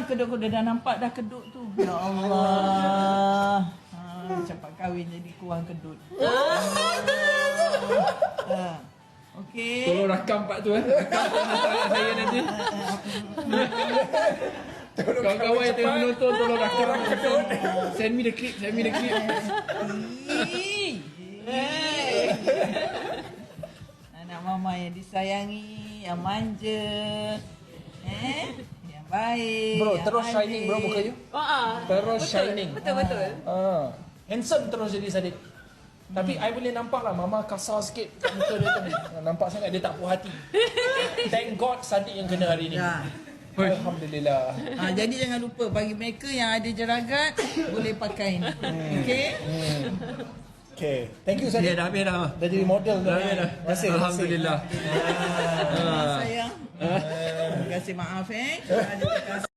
kedut-kedut dah nampak dah kedut tu. Ya Allah. Cepat kahwin jadi kurang kedut. Okey. Tolong rakam part tu Rakam anak saya nanti. Kawan-kawan yang tengah menonton tolong rakam. Send me the clip. Anak mama yang disayangi, yang manja, yang baik. Bro, yang terus adik. shining bro muka you. Terus shining. Betul. Handsome terus jadi Sadiq. Tapi I boleh nampak lah mama kasar sikit kat muka dia tu. Nampak sangat dia tak puas hati. Thank God Sadiq yang kena hari ni. Ya. Alhamdulillah. Jadi jangan lupa bagi mereka yang ada jeragat boleh pakai ni. Okey? Okay. Thank you Sadiq. Dah habis dah. Dah jadi model dah. Dah. Terima Alhamdulillah. Sayang. Terima kasih, maaf